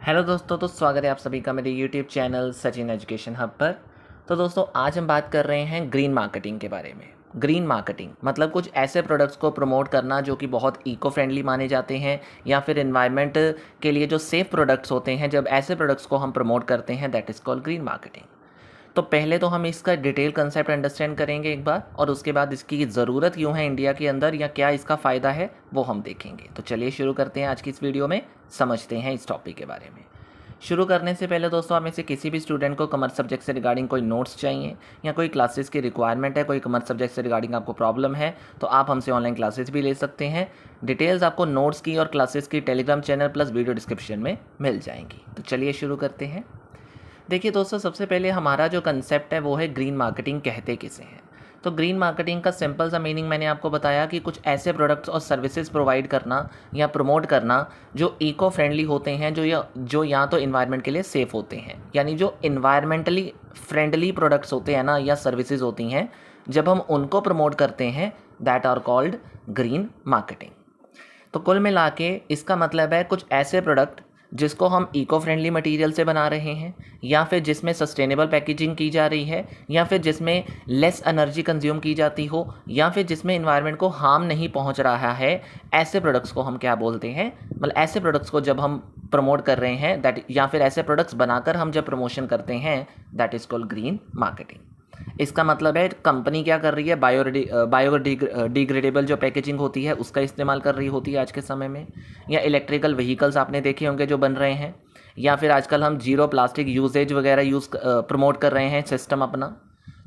Hello दोस्तों, तो स्वागत है आप सभी का मेरे YouTube channel Sachin education hub पर। तो दोस्तों, आज हम बात कर रहे हैं ग्रीन मार्केटिंग के बारे में। ग्रीन मार्केटिंग मतलब कुछ ऐसे प्रोडक्ट्स को प्रमोट करना जो कि बहुत इको फ्रेंडली माने जाते हैं या फिर एनवायरनमेंट के लिए जो सेफ प्रोडक्ट्स होते हैं। जब ऐसे प्रोडक्ट्स को हम प्रमोट करते हैं, that is called green marketing. तो पहले तो हम इसका डिटेल कंसेप्ट अंडरस्टैंड करेंगे एक बार, और उसके बाद इसकी ज़रूरत क्यों है इंडिया के अंदर या क्या इसका फ़ायदा है वो हम देखेंगे। तो चलिए शुरू करते हैं आज की इस वीडियो में, समझते हैं इस टॉपिक के बारे में। शुरू करने से पहले दोस्तों, आप में से किसी भी स्टूडेंट को कॉमर्स सब्जेक्ट से रिगार्डिंग कोई नोट्स चाहिए या कोई क्लासेस की रिक्वायरमेंट है, कोई कॉमर्स सब्जेक्ट से रिगार्डिंग आपको प्रॉब्लम है, तो आप हमसे ऑनलाइन क्लासेस भी ले सकते हैं। डिटेल्स आपको नोट्स की और क्लासेस की Telegram channel plus video description में मिल जाएंगी। तो चलिए शुरू करते हैं। देखिए दोस्तों, सबसे पहले हमारा जो कंसेप्ट है वो है ग्रीन मार्केटिंग कहते किसे हैं। तो ग्रीन मार्केटिंग का सिंपल सा मीनिंग मैंने आपको बताया कि कुछ ऐसे प्रोडक्ट्स और सर्विसेज प्रोवाइड करना या प्रमोट करना जो इको फ्रेंडली होते हैं, जो या तो इन्वायरमेंट के लिए सेफ़ होते हैं। यानी जो इन्वायरमेंटली फ्रेंडली प्रोडक्ट्स होते हैं ना या सर्विसेज होती हैं, जब हम उनको प्रमोट करते हैं, that are called green marketing. तो कुल मिला के इसका मतलब है कुछ ऐसे प्रोडक्ट जिसको हम इको फ्रेंडली मटेरियल से बना रहे हैं, या फिर जिसमें सस्टेनेबल पैकेजिंग की जा रही है, या फिर जिसमें लेस एनर्जी कंज्यूम की जाती हो, या फिर जिसमें इन्वायरमेंट को हार्म नहीं पहुंच रहा है। ऐसे प्रोडक्ट्स को हम क्या बोलते हैं, मतलब ऐसे प्रोडक्ट्स को जब हम प्रमोट कर रहे हैं दैट, या फिर ऐसे प्रोडक्ट्स बनाकर हम जब प्रमोशन करते हैं, that is called green marketing. इसका मतलब है कंपनी क्या कर रही है, बायोडिग्रेडेबल जो पैकेजिंग होती है उसका इस्तेमाल कर रही होती है आज के समय में, या इलेक्ट्रिकल व्हीकल्स आपने देखे होंगे जो बन रहे हैं, या फिर आजकल हम जीरो प्लास्टिक यूजेज वगैरह प्रमोट कर रहे हैं सिस्टम अपना।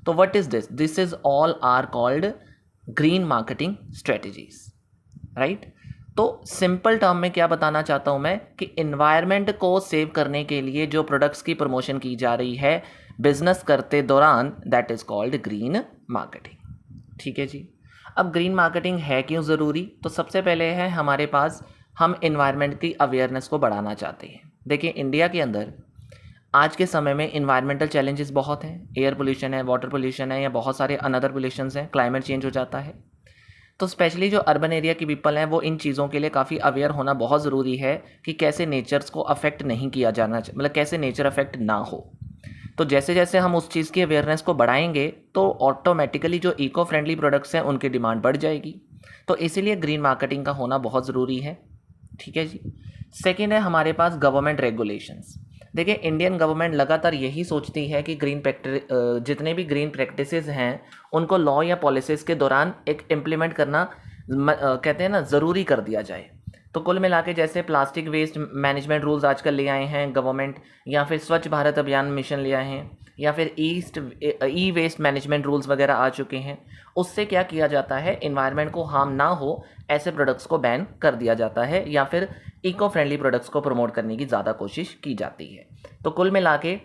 तो what is this is all are called green marketing strategies, right. तो सिंपल टर्म में क्या बताना चाहता हूँ मैं कि इन्वायरमेंट को सेव करने के लिए जो प्रोडक्ट्स की प्रमोशन की जा रही है बिजनेस करते दौरान, that is called green marketing. ठीक है जी। अब ग्रीन मार्केटिंग है क्यों ज़रूरी, तो सबसे पहले है हमारे पास, हम इन्वायरमेंट की अवेयरनेस को बढ़ाना चाहते हैं। देखिए इंडिया के अंदर आज के समय में इन्वायरमेंटल चैलेंजेस बहुत हैं। एयर पोल्यूशन है, वाटर पोल्यूशन है, या बहुत सारे अनदर पोल्यूशंस हैं, क्लाइमेट चेंज हो जाता है। तो स्पेशली जो अर्बन एरिया की पीपल हैं वो इन चीज़ों के लिए काफ़ी अवेयर होना बहुत ज़रूरी है कि कैसे नेचर्स को अफेक्ट नहीं किया जाना, मतलब कैसे नेचर अफेक्ट ना हो। तो जैसे जैसे हम उस चीज़ की अवेयरनेस को बढ़ाएंगे तो ऑटोमेटिकली जो इको फ्रेंडली प्रोडक्ट्स हैं उनकी डिमांड बढ़ जाएगी। तो इसीलिए ग्रीन मार्केटिंग का होना बहुत ज़रूरी है। ठीक है जी। सेकेंड है हमारे पास गवर्नमेंट रेगुलेशंस। देखिए इंडियन गवर्नमेंट लगातार यही सोचती है कि जितने भी ग्रीन प्रैक्टिसेस हैं उनको लॉ या पॉलिसीज़ के दौरान एक इम्प्लीमेंट करना कहते हैं ना ज़रूरी कर दिया जाए। तो कुल मिला के जैसे प्लास्टिक वेस्ट मैनेजमेंट रूल्स आजकल ले आए हैं गवर्नमेंट, या फिर स्वच्छ भारत अभियान मिशन ले आए हैं, या फिर ई वेस्ट मैनेजमेंट रूल्स वगैरह आ चुके हैं। उससे क्या किया जाता है, इन्वायरमेंट को हार्म ना हो ऐसे प्रोडक्ट्स को बैन कर दिया जाता है, या फिर इको फ्रेंडली प्रोडक्ट्स को प्रमोट करने की ज़्यादा कोशिश की जाती है। तो कुल मिला के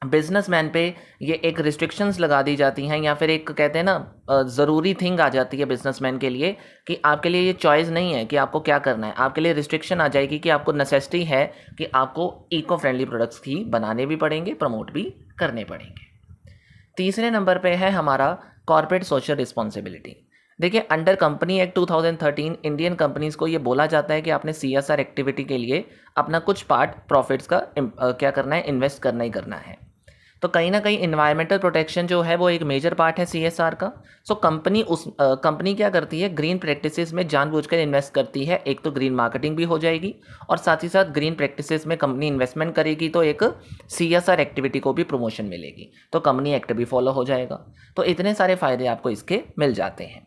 बिजनेसमैन पे ये एक रिस्ट्रिक्शंस लगा दी जाती हैं, या फिर एक कहते हैं ना ज़रूरी थिंग आ जाती है बिजनेसमैन के लिए कि आपके लिए ये चॉइस नहीं है कि आपको क्या करना है, आपके लिए रिस्ट्रिक्शन आ जाएगी कि आपको नेसेसिटी है कि आपको इको फ्रेंडली प्रोडक्ट्स ही बनाने भी पड़ेंगे, प्रमोट भी करने पड़ेंगे। तीसरे नंबर पे है हमारा कॉर्पोरेट सोशल रिस्पॉन्सिबिलिटी। देखिए under company act 2013 Indian companies को ये बोला जाता है कि आपने CSR एक्टिविटी के लिए अपना कुछ पार्ट प्रॉफिट्स का क्या करना है, इन्वेस्ट करना ही करना है। तो कहीं ना कहीं इन्वायरमेंटल प्रोटेक्शन जो है वो एक मेजर पार्ट है CSR का। सो कंपनी क्या करती है, ग्रीन प्रैक्टिसेस में जानबूझकर इन्वेस्ट करती है। एक तो ग्रीन मार्केटिंग भी हो जाएगी, और साथ ही साथ ग्रीन प्रैक्टिसेस में कंपनी इन्वेस्टमेंट करेगी तो एक CSR एक्टिविटी को भी प्रमोशन मिलेगी, तो कंपनी एक्ट भी फॉलो हो जाएगा। तो इतने सारे फ़ायदे आपको इसके मिल जाते हैं।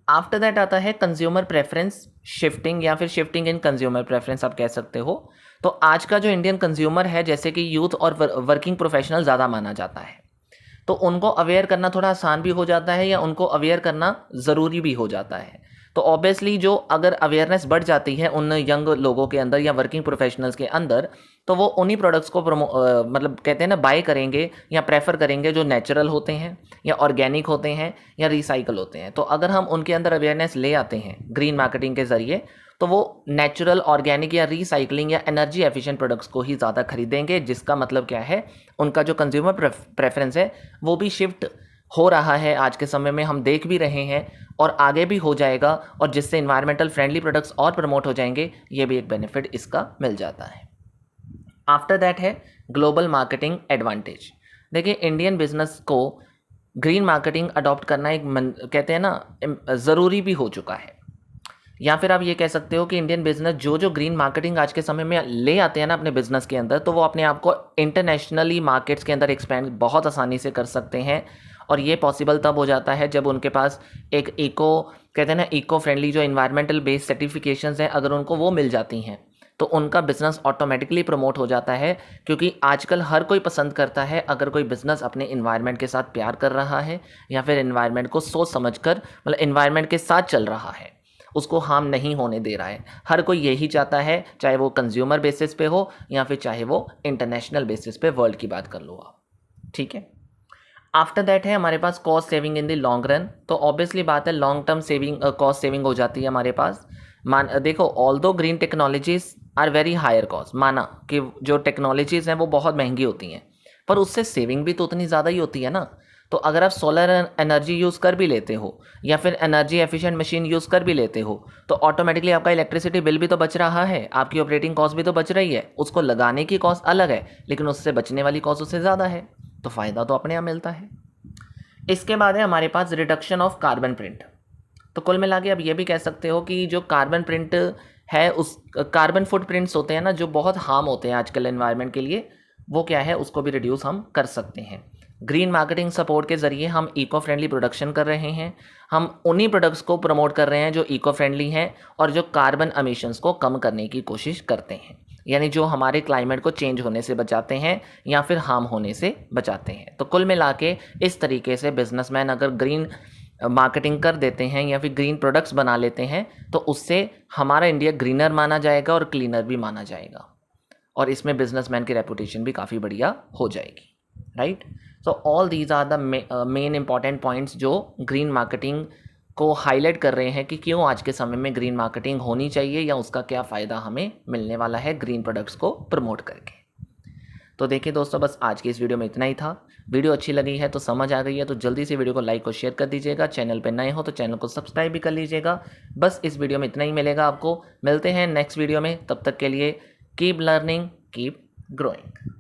आफ्टर दैट आता है कंज्यूमर प्रेफरेंस शिफ्टिंग, या फिर शिफ्टिंग इन कंज्यूमर प्रेफरेंस आप कह सकते हो। तो आज का जो इंडियन कंज्यूमर है, जैसे कि यूथ और वर्किंग प्रोफेशनल ज़्यादा माना जाता है, तो उनको अवेयर करना थोड़ा आसान भी हो जाता है, या उनको अवेयर करना ज़रूरी भी हो जाता है। तो ऑब्वियसली जो अगर अवेयरनेस बढ़ जाती है उन यंग लोगों के अंदर या वर्किंग प्रोफेशनल्स के अंदर, तो वो उन्हीं प्रोडक्ट्स को मतलब कहते हैं ना बाय करेंगे या प्रेफर करेंगे जो नेचुरल होते हैं, या ऑर्गेनिक होते हैं, या रिसाइकल होते हैं। तो अगर हम उनके अंदर अवेयरनेस ले आते हैं ग्रीन मार्केटिंग के ज़रिए, तो वो नेचुरल, ऑर्गेनिक या रिसाइकलिंग या एनर्जी एफिशिएंट प्रोडक्ट्स को ही ज़्यादा खरीदेंगे, जिसका मतलब क्या है, उनका जो कंज्यूमर प्रेफरेंस है वो भी शिफ्ट हो रहा है आज के समय में, हम देख भी रहे हैं, और आगे भी हो जाएगा, और जिससे इन्वायरमेंटल फ्रेंडली प्रोडक्ट्स और प्रमोट हो जाएंगे। ये भी एक बेनिफिट इसका मिल जाता है। आफ्टर दैट है ग्लोबल मार्केटिंग एडवांटेज। देखिए इंडियन बिजनेस को ग्रीन मार्केटिंग अडॉप्ट करना एक कहते हैं ना ज़रूरी भी हो चुका है, या फिर आप ये कह सकते हो कि इंडियन बिजनेस जो ग्रीन मार्केटिंग आज के समय में ले आते हैं ना अपने बिजनेस के अंदर, तो वो अपने आप को इंटरनेशनली मार्केट्स के अंदर एक्सपेंड बहुत आसानी से कर सकते हैं। और ये पॉसिबल तब हो जाता है जब उनके पास एक कहते हैं ना इको फ्रेंडली जो इन्वायरमेंटल बेस्ड सर्टिफिकेशंस हैं, अगर उनको वो मिल जाती हैं तो उनका बिजनेस ऑटोमेटिकली प्रमोट हो जाता है। क्योंकि आजकल हर कोई पसंद करता है अगर कोई बिजनेस अपने इन्वायरमेंट के साथ प्यार कर रहा है या फिर इन्वायरमेंट को सोच समझकर मतलब इन्वायरमेंट के साथ चल रहा है, उसको हार्म नहीं होने दे रहा है। हर कोई यही चाहता है, चाहे वो कंज्यूमर बेसिस पे हो या फिर चाहे वो इंटरनेशनल बेसिस पे वर्ल्ड की बात कर लो आप, ठीक है। आफ्टर दैट है हमारे पास cost saving in the long run. तो ऑब्वियसली बात है long term saving cost saving हो जाती है हमारे पास। देखो although green technologies are very higher cost, माना कि जो टेक्नोलॉजीज़ हैं वो बहुत महंगी होती हैं, पर उससे सेविंग भी तो उतनी ज़्यादा ही होती है ना। तो अगर आप सोलर एनर्जी यूज़ कर भी लेते हो या फिर एनर्जी एफिशिएंट मशीन यूज़ कर भी लेते हो तो ऑटोमेटिकली आपका इलेक्ट्रिसिटी बिल भी तो बच रहा है, आपकी ऑपरेटिंग कॉस्ट भी तो बच रही है। उसको लगाने की कॉस्ट अलग है लेकिन उससे बचने वाली कॉस्ट उससे ज़्यादा है, तो फ़ायदा तो अपने आप मिलता है। इसके बाद है हमारे पास रिडक्शन ऑफ कार्बन प्रिंट। तो कुल मिला के आप ये भी कह सकते हो कि जो कार्बन प्रिंट है, उस कार्बन फुटप्रिंट्स होते हैं ना जो बहुत हार्म होते हैं आजकल एनवायरनमेंट के लिए, वो क्या है उसको भी रिड्यूस हम कर सकते हैं। ग्रीन मार्केटिंग सपोर्ट के ज़रिए हम इको फ्रेंडली प्रोडक्शन कर रहे हैं, हम उन्हीं प्रोडक्ट्स को प्रमोट कर रहे हैं जो इको फ्रेंडली हैं और जो कार्बन एमिशंस को कम करने की कोशिश करते हैं, यानी जो हमारे क्लाइमेट को चेंज होने से बचाते हैं या फिर हार्म होने से बचाते हैं। तो कुल मिला के इस तरीके से बिजनेसमैन अगर ग्रीन मार्केटिंग कर देते हैं या फिर ग्रीन प्रोडक्ट्स बना लेते हैं तो उससे हमारा इंडिया ग्रीनर माना जाएगा और क्लीनर भी माना जाएगा, और इसमें बिजनेसमैन की रेपुटेशन भी काफ़ी बढ़िया हो जाएगी, right. So all these are the main important points जो ग्रीन मार्केटिंग को हाईलाइट कर रहे हैं कि क्यों आज के समय में ग्रीन मार्केटिंग होनी चाहिए या उसका क्या फ़ायदा हमें मिलने वाला है ग्रीन प्रोडक्ट्स को प्रमोट करके। तो देखिए दोस्तों, बस आज की इस वीडियो में इतना ही था। वीडियो अच्छी लगी है तो समझ आ गई है तो जल्दी से वीडियो को लाइक और शेयर कर दीजिएगा। चैनल पर नए हो तो चैनल को सब्सक्राइब भी कर लीजिएगा। बस इस वीडियो में इतना ही मिलेगा आपको। मिलते हैं नेक्स्ट वीडियो में, तब तक के लिए कीप लर्निंग, कीप ग्रोइंग।